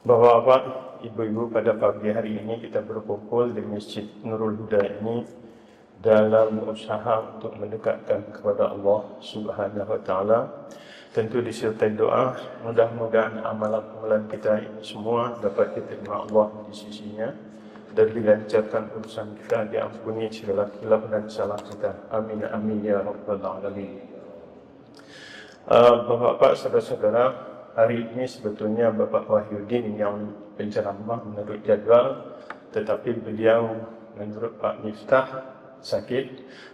Bapak-bapak, ibu-ibu, pada pagi hari ini kita berkumpul di Masjid Nurul Huda ini dalam usaha untuk mendekatkan kepada Allah Subhanahu wa taala. Tentu disertai doa, mudah-mudahan amalan-amalan kita ini semua dapat diterima Allah di sisinya dan dilancarkan urusan kita, diampuni segala khilaf dan salah kita. Amin amin ya rabbal alamin. Bapak-bapak, saudara-saudara, hari ini sebetulnya Bapak Wahyudin yang penceramah menurut jadwal, tetapi beliau menurut Pak Miftah sakit.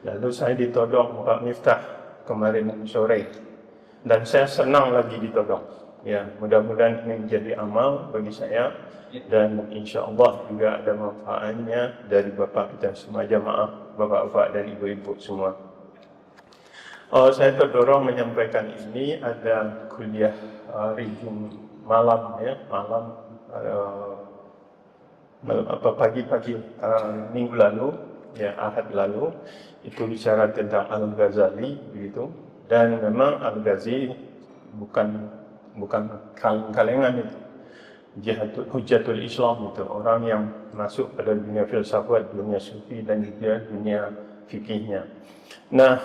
Lalu saya ditodong Pak Miftah kemarin sore, dan saya senang lagi ditodong. Ya, mudah-mudahan ini menjadi amal bagi saya, dan insya Allah juga ada manfaatnya dari Bapak kita semua jamaah, Bapak-bapak dan Ibu-ibu semua. Saya terdorong menyampaikan ini, ada kuliah review malam ya, pagi-pagi minggu lalu ya, Ahad lalu, itu bicara tentang Al-Ghazali begitu. Dan memang Al-Ghazali bukan kaleng-kalengan itu. Hujatul Islam itu orang yang masuk pada dunia filsafat, dunia sufi dan juga dunia fikihnya. Nah,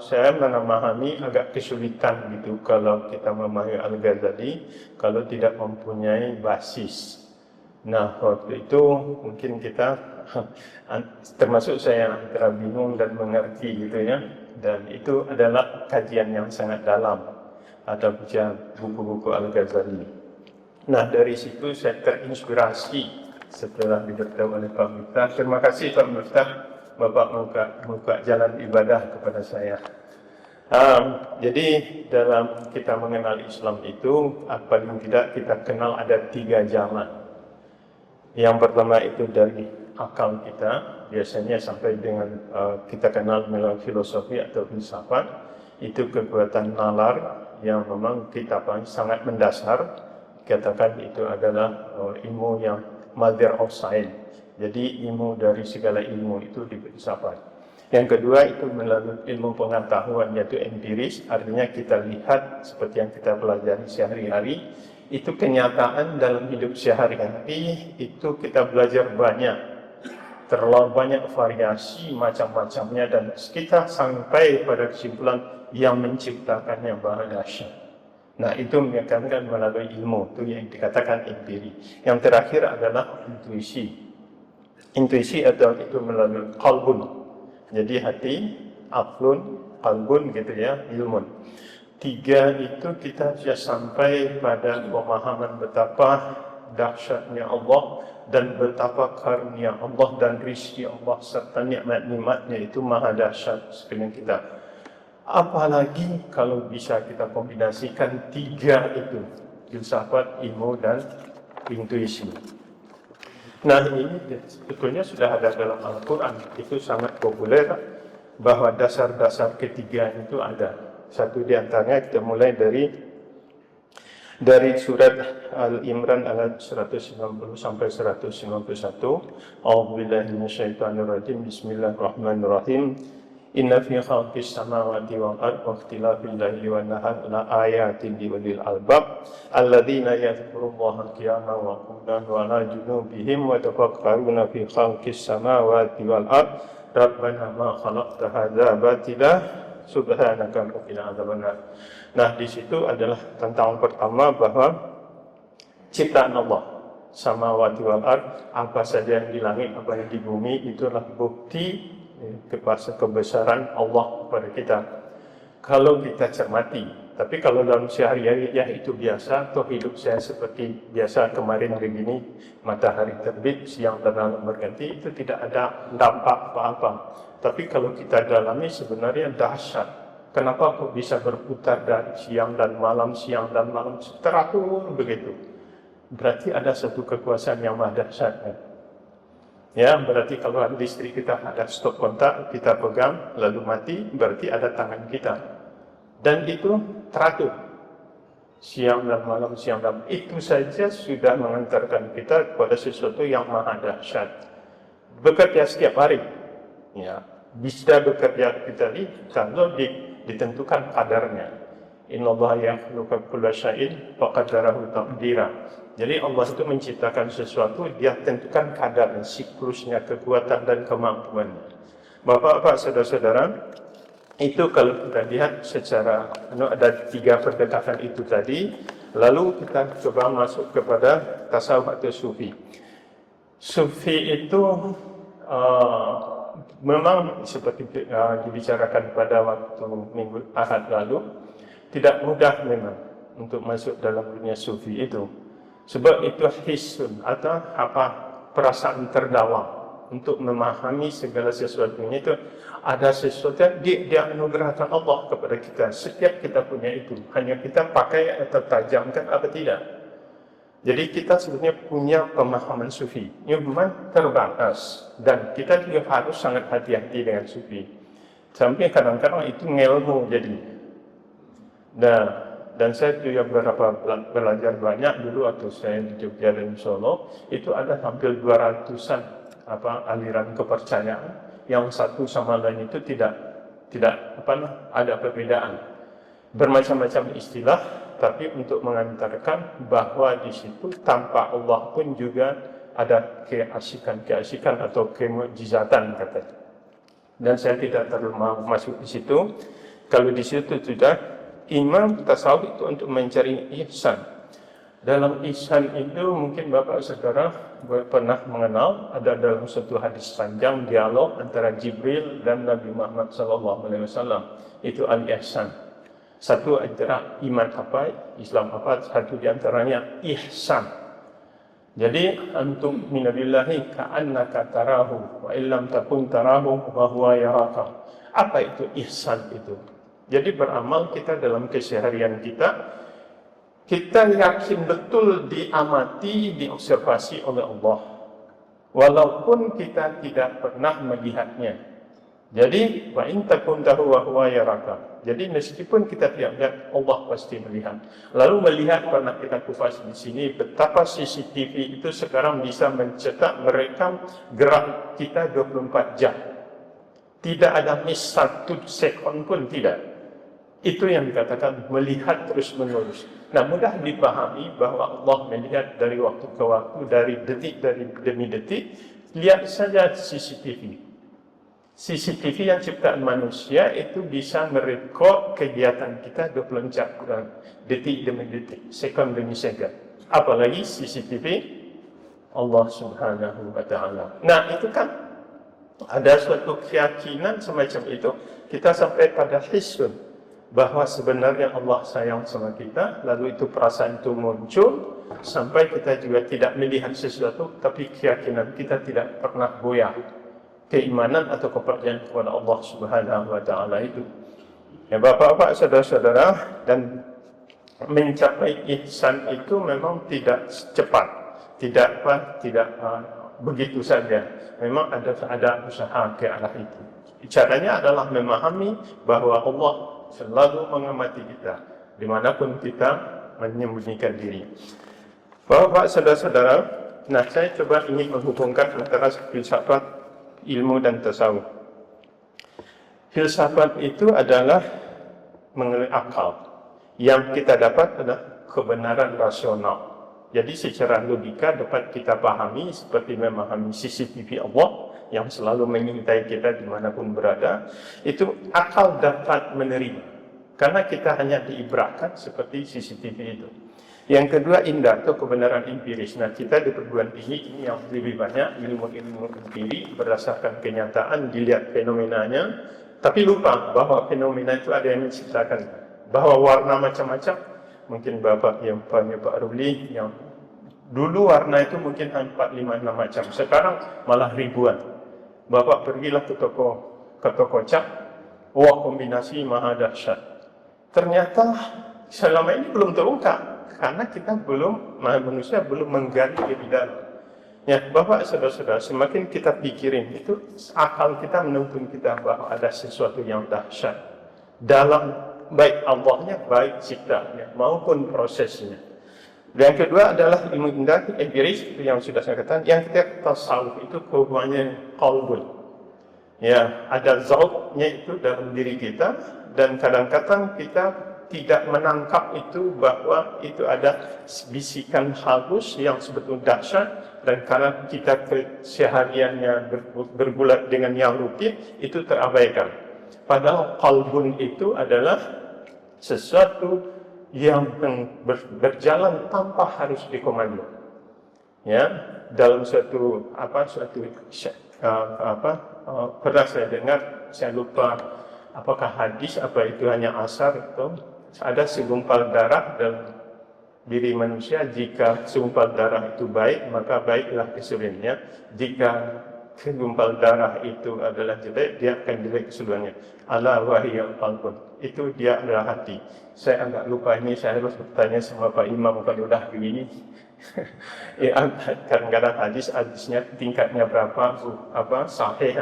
saya memahami agak kesulitan gitu kalau kita memahami Al-Ghazali kalau tidak mempunyai basis. Nah, waktu itu mungkin kita termasuk saya antara bingung dan mengerti gitu ya. Dan itu adalah kajian yang sangat dalam, ada baca buku-buku Al-Ghazali. Nah, dari situ saya terinspirasi setelah diberitahu oleh Pak Miftah. Terima kasih Pak Miftah, Bapak membuka jalan ibadah kepada saya. Jadi dalam kita mengenal Islam itu, paling tidak kita kenal ada 3 jalan. Yang pertama itu dari akal kita, biasanya sampai dengan kita kenal melalui filosofi atau filsafat. Itu kekuatan nalar yang memang kita sangat mendasar. Katakan itu adalah ilmu yang mother of science. Jadi ilmu dari segala ilmu itu di filsafat. Yang kedua itu melalui ilmu pengetahuan, yaitu empiris, artinya kita lihat seperti yang kita pelajari sehari-hari. Itu kenyataan dalam hidup sehari-hari, itu kita belajar banyak, terlalu banyak variasi macam-macamnya, dan kita sampai pada kesimpulan yang menciptakannya Maha Dahsyat. Nah, itu menekankan melalui ilmu, itu yang dikatakan empiri. Yang terakhir adalah intuisi. Intuisi atau itu melalui qalbun. Jadi hati, aqlun, qalbun gitu ya, ilmun. 3 itu kita sudah sampai pada pemahaman betapa dahsyatnya Allah dan betapa karunia Allah dan rizki Allah serta nikmat-nikmatnya itu maha dahsyat sekalian kita. Apalagi kalau bisa kita kombinasikan 3 itu, filsafat, ilmu, dan intuisi. Nah, ini sebetulnya sudah ada dalam Al-Quran, itu sangat populer bahwa dasar-dasar ketiga itu ada. Satu di antaranya kita mulai dari surat Al-Imran ayat 190 sampai 191. A'udzubillahi minasyaitonirrajim. Bismillahirrahmanirrahim. Inna fi khalqis samawati wal ardi wa ikhtilafil laili wan nahari la ayatin li ulil albab alladzina yadhkurullaha qiyaman wa qu'udan wa ala junubihim wa tafakkaruna fi khalqis samawati wal ardi rabbana ma khalaqta hadza batila subhanaka qina adzabannar. Nah, di situ adalah tentang pertama bahwa ciptaan Allah, samawati wal ard, apa saja yang di langit, apa yang di bumi, itulah bukti kebesaran Allah kepada kita. Kalau kita cermati, tapi kalau dalam sehari-hari ya itu biasa, atau hidup saya seperti biasa kemarin begini, matahari terbit, siang dan malam berganti, itu tidak ada dampak apa-apa. Tapi kalau kita dalami sebenarnya dahsyat. Kenapa kok bisa berputar dari siang dan malam teratur begitu? Berarti ada satu kekuasaan yang maha dahsyat. Ya, berarti kalau listrik kita ada stop kontak, kita pegang lalu mati, berarti ada tangan kita. Dan itu teratur. Siang dan malam, itu saja sudah mengantarkan kita kepada sesuatu yang maha dahsyat. Bekerja setiap hari. Ya, bisa bekerja kita kalau ditentukan kadarnya. Innallaha yakhluqu kulla syai'in faqaddarahu taqdira. Jadi Allah itu menciptakan sesuatu, dia tentukan kadar, siklusnya, kekuatan dan kemampuannya. Bapak-bapak, saudara-saudara, itu kalau kita lihat secara ada 3 pendekatan itu tadi, lalu kita coba masuk kepada tasawuf atau sufi. Sufi itu memang seperti dibicarakan pada waktu minggu Ahad lalu, tidak mudah memang untuk masuk dalam dunia sufi itu. Sebab itu hisun atau perasaan terdalam untuk memahami segala sesuatunya itu ada sesuatu yang dia anugerahkan Allah kepada kita. Setiap kita punya itu, hanya kita pakai atau tajamkan apa tidak. Jadi kita sebenarnya punya pemahaman sufi, memang terbatas dan kita juga harus sangat hati-hati dengan sufi. Sampai kadang-kadang itu ngelmu jadi. Dan saya juga belajar banyak dulu waktu saya di Jogja dan Solo, itu ada hampir 200-an aliran kepercayaan yang satu sama lain itu tidak ada perbedaan. Bermacam-macam istilah, tapi untuk mengantarkan bahwa di situ tanpa Allah pun juga ada keasikan atau kemujizatan katanya. Dan saya tidak terlalu mau masuk di situ. Kalau di situ sudah imam tasawuf itu untuk mencari ihsan. Dalam ihsan itu mungkin Bapak Saudara pernah mengenal, ada dalam satu hadis panjang dialog antara Jibril dan Nabi Muhammad SAW. Itu al-ihsan. Satu adalah iman apa, Islam apa, satu diantaranya ihsan. Jadi antum minabillahi ka'annaka tarahu wa illam takun tarahu wa huwa yaraka. Apa itu ihsan itu? Jadi beramal kita dalam keseharian kita yakin betul diamati, diobservasi oleh Allah. Walaupun kita tidak pernah melihatnya. Jadi, wa in takun tahu wa huwa yaraka. Jadi meskipun kita tidak melihat, Allah pasti melihat. Lalu melihat, pernah kita kupas di sini, betapa CCTV itu sekarang bisa mencetak, merekam gerak kita 24 jam. Tidak ada miss 1 sekon pun tidak. Itu yang dikatakan melihat terus-menerus. Nah, mudah dipahami bahwa Allah melihat dari waktu ke waktu, dari detik demi detik. Lihat saja CCTV. CCTV yang ciptaan manusia itu bisa merekod kegiatan kita 24 jam, detik demi detik, sekon demi sekon. Apalagi CCTV Allah Subhanahu wa Ta'ala. Nah, itu kan ada suatu keyakinan semacam itu. Kita sampai pada hisun, bahwa sebenarnya Allah sayang sama kita, lalu itu perasaan itu muncul, sampai kita juga tidak melihat sesuatu, tapi keyakinan kita tidak pernah goyah. Keimanan atau kepercayaan kepada Allah Subhanahu wa Ta'ala itu. Ya Bapak-bapak, saudara-saudara, dan mencapai ihsan itu memang tidak cepat, tidak begitu saja. Memang ada usaha ke arah itu. Caranya adalah memahami bahwa Allah selalu mengamati kita, dimanapun kita menyembunyikan diri. Bapak, saudara-saudara, nah saya coba ingin menghubungkan antara filsafat, ilmu dan tasawuf. Filsafat itu adalah mengenai akal. Yang kita dapat adalah kebenaran rasional. Jadi secara logika dapat kita pahami seperti memahami CCTV Allah yang selalu mengintai kita dimanapun berada. Itu akal dapat menerima. Karena kita hanya diibrahkan seperti CCTV itu. Yang kedua indah atau kebenaran empiris. Nah kita di perguruan tinggi ini yang lebih banyak ilmu-ilmu empirik berdasarkan kenyataan, dilihat fenomenanya. Tapi lupa bahwa fenomena itu ada yang menciptakan. Bahwa warna macam-macam. Mungkin Bapak yang Pak Ruli yang dulu warna itu mungkin 4-5 macam. Sekarang malah ribuan. Bapak pergilah ke toko cat. Wah, kombinasi maha dahsyat. Ternyata selama ini belum terungkap. Karena kita manusia belum menggali lebih dalam. Ya, Bapak, saudara-saudara, semakin kita pikirin itu, akal kita menuntun kita bahwa ada sesuatu yang dahsyat. Dalam baik Allahnya, baik ciptanya, maupun prosesnya. Yang kedua adalah ilmu indah, empiris, itu yang sudah saya katakan. Yang ketiga, tasawuf, itu hubungannya qalbun. Ya, ada zautnya itu dalam diri kita, dan kadang-kadang kita tidak menangkap itu bahwa itu ada bisikan halus yang sebetulnya dahsyat, dan karena kita kesehariannya bergulat dengan yang rutin, itu terabaikan. Padahal qalbun itu adalah sesuatu yang berjalan tanpa harus dikomando. Ya, dalam pernah saya dengar, saya lupa apakah hadis, apa itu hanya asar, itu ada segumpal darah dalam diri manusia. Jika segumpal darah itu baik, maka baiklah keseluruhannya. Jika segumpal darah itu adalah jelek, dia akan jelek keseluruhannya. Ala wahiyal qalbun, itu dia adalah hati. Saya agak lupa ini, saya harus bertanya sama Pak Imam kalau udah begini. Ya, kadang-kadang hadisnya tingkatnya berapa, sahih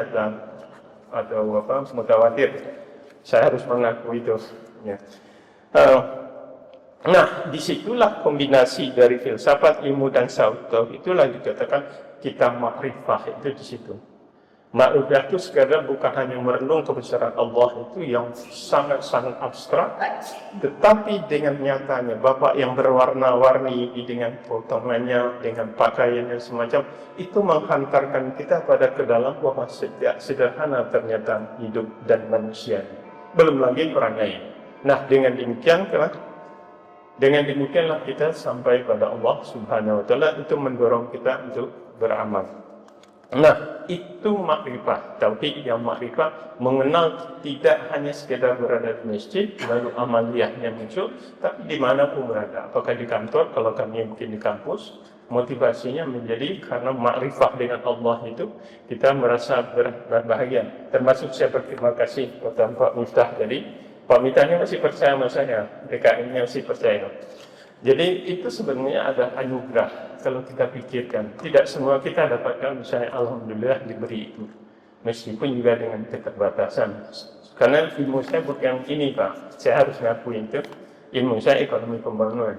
atau mutawatir. Saya harus mengaku itu. Ya. Nah, disitulah kombinasi dari filsafat, ilmu dan tauhid. Itulah dikatakan kita makrifah, itu di situ. Makrifah itu sekadar bukan hanya merenung kebesaran Allah itu yang sangat-sangat abstrak, tetapi dengan nyatanya Bapak yang berwarna-warni dengan potongannya, dengan pakaiannya semacam itu menghantarkan kita pada ke dalam bahwa sederhana ternyata hidup dan manusia. Belum lagi perangai. Nah, dengan demikianlah kita sampai pada Allah Subhanahu wa taala, itu mendorong kita untuk beramal. Nah, itu makrifah. Tauhid yang makrifah mengenal tidak hanya sekedar berada di masjid lalu amaliyahnya muncul, tapi di mana pun berada. Apakah di kantor, kalau kami mungkin di kampus, motivasinya menjadi karena makrifah dengan Allah itu kita merasa berbahagia. Termasuk saya berterima kasih kepada Pak Miftah tadi. Pak Miftahnya masih percaya sama saya, DKM-nya masih percaya. Jadi itu sebenarnya ada anugerah kalau kita pikirkan. Tidak semua kita dapatkan, misalnya alhamdulillah diberi itu. Meskipun juga dengan keterbatasan. Karena ilmu saya bukan ini Pak, saya harus ngakui itu. Ilmu saya ekonomi pembangunan.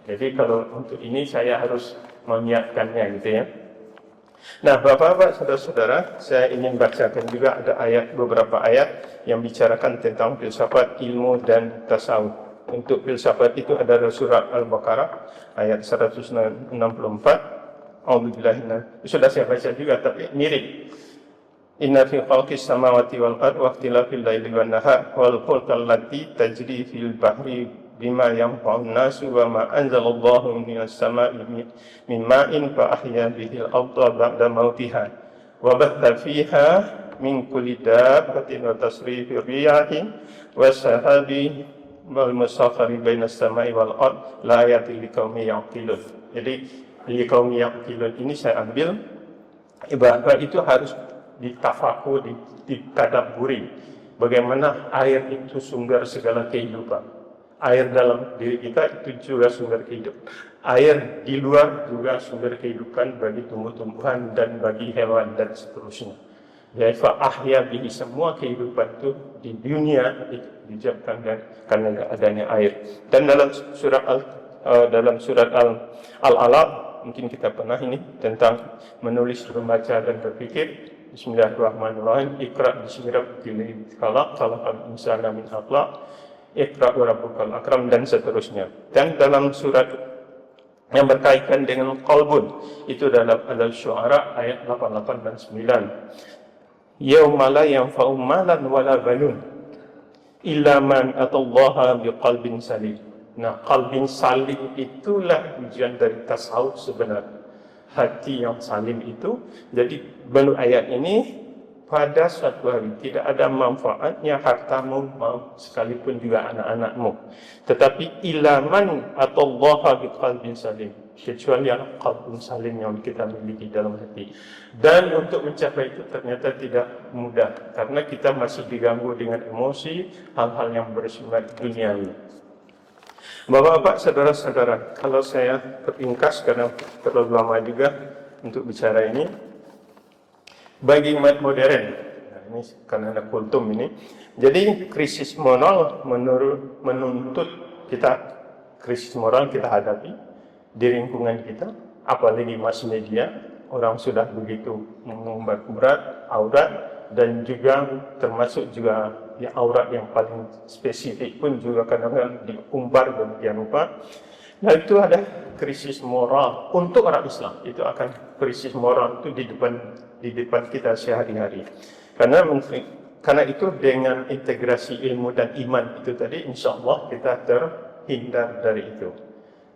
Jadi kalau untuk ini saya harus menyiapkannya gitu ya. Nah, Bapak-bapak, saudara-saudara, saya ingin bacakan juga ada beberapa ayat yang bicarakan tentang filsafat, ilmu dan tasawuf. Untuk filsafat itu ada surat Al-Baqarah ayat 164. Sudah saya baca juga tapi mirip. Inna fi khalqis samawati wal ardi wa ikhtilafil laili wan nahar wal fulki allati tajri fil bahri bima yanfa'un nasu wa ma anzalallahu minas sama'i min ma'in fa ahya bihil arda ba'da mautiha wa batha fiha min kulli dabbatin wa tasrifir riyahin wa sahabi wal musakhkhari bainas samai wal ard la ayatil liqaumin yaqilun. Jadi liqaumin yaqilun ini saya ambil bahwa itu harus ditafakur, ditadabburi. Bagaimana air itu sumber segala kehidupan. Air dalam diri kita itu juga sumber kehidupan. Air di luar juga sumber kehidupan bagi tumbuh-tumbuhan dan bagi hewan dan seterusnya. Jadi ahya bihi, semua kehidupan itu di dunia dijadikan karena adanya air. Dan dalam surat Al-Alaq mungkin kita pernah ini tentang menulis, membaca dan berpikir. Bismillahirrahmanirrahim. Iqra bismi rabbikal khalaq, khalaqal insana min 'alaq, iqra wa rabbukal akram, dan seterusnya. Dan dalam surat yang berkaitan dengan qalbun itu dalam Al-Syu'ara ayat 88 dan 9. Yauma la yanfa'u malan wala banun illa man atallaha biqalbin salim. Nah, qalbin salim itulah tujuan dari tasawuf sebenarnya. Hati yang salim itu. Jadi menurut ayat ini, pada suatu hari tidak ada manfaatnya hartamu sekalipun juga anak-anakmu. Tetapi ilaman atallaha biqalbin salim, kecuali yang qalbun salim yang kita miliki dalam hati. Dan untuk mencapai itu ternyata tidak mudah, karena kita masih diganggu dengan emosi, hal-hal yang bersifat duniawi. Bapak-bapak, saudara-saudara, kalau saya ringkas karena terlalu lama juga untuk bicara ini, bagi umat modern, nah ini karena ada kultum ini, jadi krisis moral menuntut kita, krisis moral kita hadapi di lingkungan kita, apalagi mass media, orang sudah begitu mengumbar-umbar aurat, dan juga termasuk juga yang aurat yang paling spesifik pun juga kadang-kadang diumbar demikian rupa. Nah, itu ada krisis moral untuk orang Islam. Itu akan krisis moral itu di depan kita sehari-hari. Karena itu dengan integrasi ilmu dan iman itu tadi, insya Allah kita terhindar dari itu.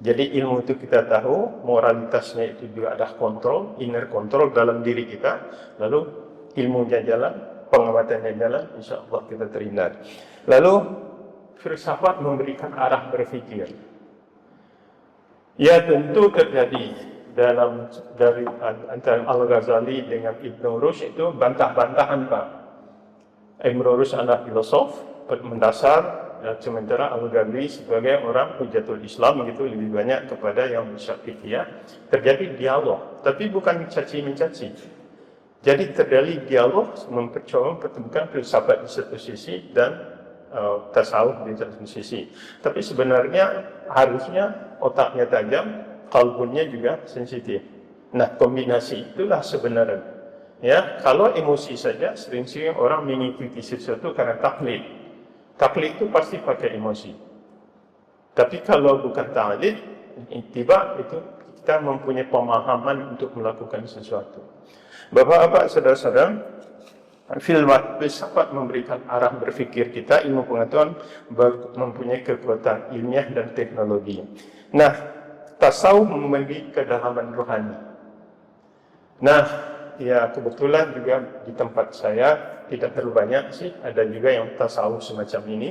Jadi ilmu itu kita tahu, moralitasnya itu juga ada kontrol, inner kontrol dalam diri kita. Lalu ilmunya jalan, pengamatannya jalan, insya Allah kita terhindar. Lalu filsafat memberikan arah berpikir. Ya tentu terjadi dari antara Al-Ghazali dengan Ibn Rushd itu bantah-bantahan Pak. Ibn Rushd adalah filosof mendasar, sementara Al-Ghazali sebagai orang hujatul Islam gitu lebih banyak kepada yang bersyafiqiyah. Terjadi dialog, tapi bukan mencaci-mencaci. Jadi terjadi dialog mempertemukan filsafat di satu sisi dan tasawuf di satu sisi. Tapi sebenarnya harusnya otaknya tajam, kalbunya juga sensitif. Nah, kombinasi itulah sebenarnya. Ya, kalau emosi saja sering-sering orang mengikuti sesuatu karena taklid. Taklid itu pasti pakai emosi. Tapi kalau bukan taklid, tiba itu kita mempunyai pemahaman untuk melakukan sesuatu. Bapak-bapak, saudara-saudara, filsafat memberikan arah berpikir kita, ilmu pengetahuan mempunyai kekuatan ilmiah dan teknologi. Nah, tasawuf memberi kedalaman rohani. Nah, ya kebetulan juga di tempat saya tidak terlalu banyak sih, ada juga yang tasawuf semacam ini,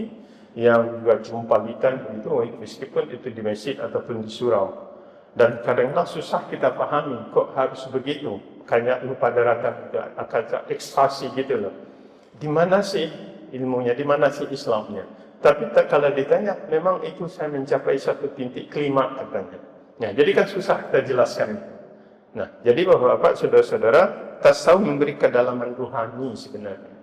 yang juga jumpa litan begitu, meskipun itu di masjid ataupun di surau. Dan kadang-kadang susah kita pahami, kok harus begitu, kayak lupa daratan, kata ekstasi gitu loh. Di mana sih ilmunya, di mana sih Islamnya? Tapi kalau ditanya, memang itu saya mencapai satu titik klima katanya. Nah, jadi kan susah kita jelaskan. Nah, jadi bapak-bapak, saudara-saudara, tasawuf memberi kedalaman rohani sebenarnya.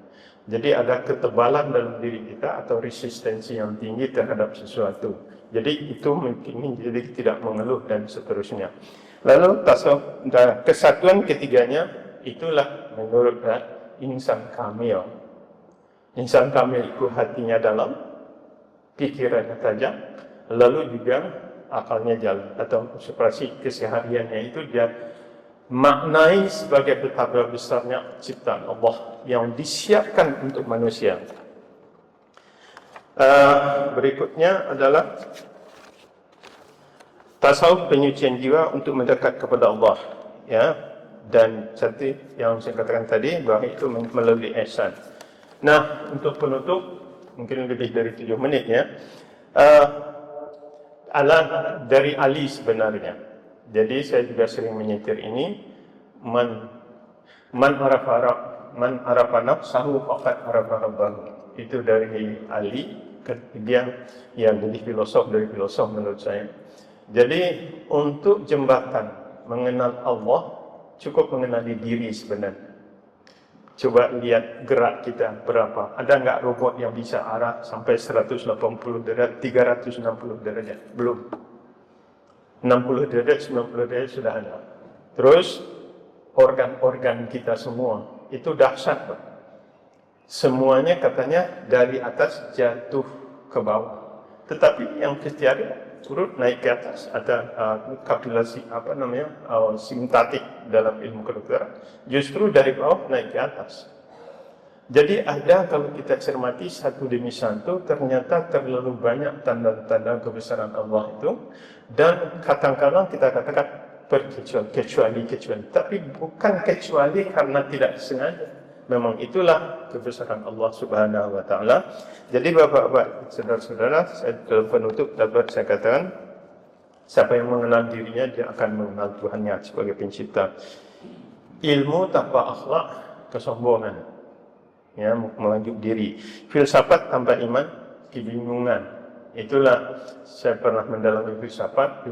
Jadi ada ketebalan dalam diri kita atau resistensi yang tinggi terhadap sesuatu. Jadi itu mungkin jadi tidak mengeluh dan seterusnya. Lalu tasawuf, kesatuan ketiganya itulah menurut insan kamil. Insan kamil itu hatinya dalam, pikirannya tajam, lalu juga akalnya jalan atau operasi kesehariannya itu dia maknai sebagai betapa besarnya ciptaan Allah yang disiapkan untuk manusia. Berikutnya adalah tasawuf penyucian jiwa untuk mendekat kepada Allah, ya. Dan seperti yang saya katakan tadi, bahwa itu melalui ihsan. Nah, untuk penutup mungkin lebih dari 7 menit ya. Dari Ali sebenarnya. Jadi saya juga sering menyetir ini, man arafa nafsahu faqad arafa rabbahu. Itu dari Ali. Dia yang jadi filosof dari filosof menurut saya. Jadi untuk jembatan mengenal Allah cukup mengenali diri sebenarnya. Coba lihat gerak kita berapa. Ada nggak robot yang bisa arah sampai 180 derajat, 360 derajat? Belum. 60 derajat, 90 derajat sudah ada. Terus organ-organ kita semua itu dahsyat, Pak. Semuanya katanya dari atas jatuh ke bawah. Tetapi yang terjadi turun naik ke atas, ada kapilasi simpatik dalam ilmu kedokteran, justru dari bawah naik ke atas. Jadi ada, kalau kita cermati satu demi satu, ternyata terlalu banyak tanda-tanda kebesaran Allah itu, dan kadang-kadang kita katakan kecuali, tapi bukan kecuali karena tidak sengaja. Memang itulah kebesaran Allah Subhanahu wa taala. Jadi bapak-bapak, saudara-saudara, dalam penutup dapat saya katakan, siapa yang mengenal dirinya, dia akan mengenal Tuhannya sebagai pencipta. Ilmu tanpa akhlak, kesombongan, ya, melanjut diri. Filsafat tanpa iman, kebingungan. Itulah saya pernah mendalami filsafat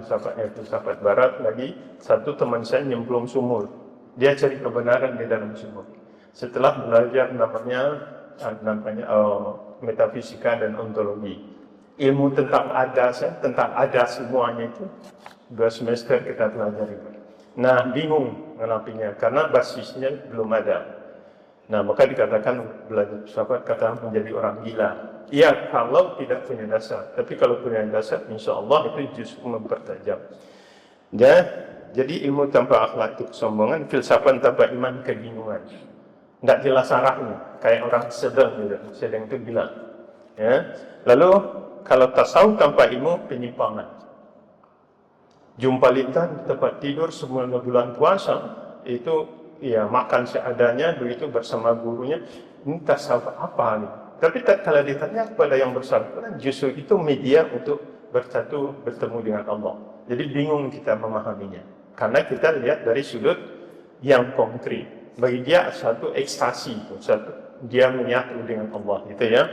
barat lagi. Satu teman saya nyemplung sumur, dia cari kebenaran di dalam sumur. Setelah belajar namanya metafisika dan ontologi, ilmu tentang ada semuanya itu 2 semester kita pelajari. Nah, bingung menapinya karena basisnya belum ada. Nah, maka dikatakan belajar filsafat kata menjadi orang gila. Ya, kalau tidak punya dasar. Tapi kalau punya dasar, insya Allah itu justru mempertajam. Ya, jadi ilmu tanpa akhlak itu kesombongan, filsafat tanpa iman kebingungan. Tidak jelas arahnya, kayak orang sedang gitu. Sedang itu gila. Ya. Lalu kalau tasawuf tanpa ilmu penyimpangan. Jumpa lintah di tempat tidur sebelum bulan puasa itu ya makan seadanya begitu bersama gurunya. Ini tasawuf apa nih? Tapi kalau ditanya kepada yang bersangkutan justru itu media untuk bertemu dengan Allah. Jadi bingung kita memahaminya karena kita lihat dari sudut yang konkret. Bagi dia satu ekstasi, satu dia menyatu dengan Allah gitu ya.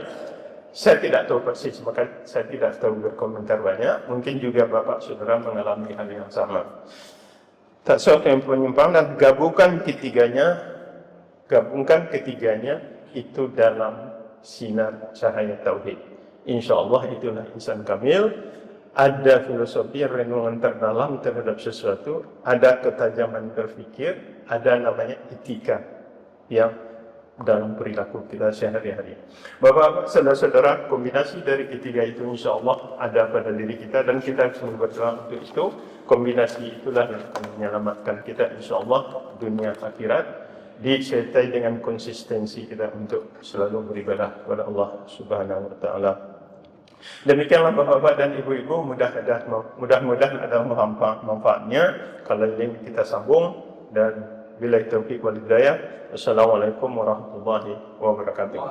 Saya tidak tahu persis, maka saya tidak tahu berkomentar banyak. Mungkin juga Bapak Saudara mengalami hal yang sama. Tak sesuatu yang penyimpang dan gabungkan ketiganya itu dalam sinar cahaya tauhid. Insya Allah itulah insan kamil. Ada filosofi renungan terdalam terhadap sesuatu, ada ketajaman berpikir, ada namanya etika yang dalam perilaku kita sehari-hari. Bapak-bapak, saudara-saudara, kombinasi dari ketiga itu insya Allah ada pada diri kita dan kita harus berdoa untuk itu. Kombinasi itulah yang akan menyelamatkan kita insya Allah dunia akhirat, disertai dengan konsistensi kita untuk selalu beribadah kepada Allah Subhanahu wa taala. Demikianlah Bapak-bapak dan Ibu-ibu, mudah-mudahan ada manfaatnya kalau ini kita sambung. Dan billahi taufiq wal hidayah. Assalamualaikum warahmatullahi wabarakatuh.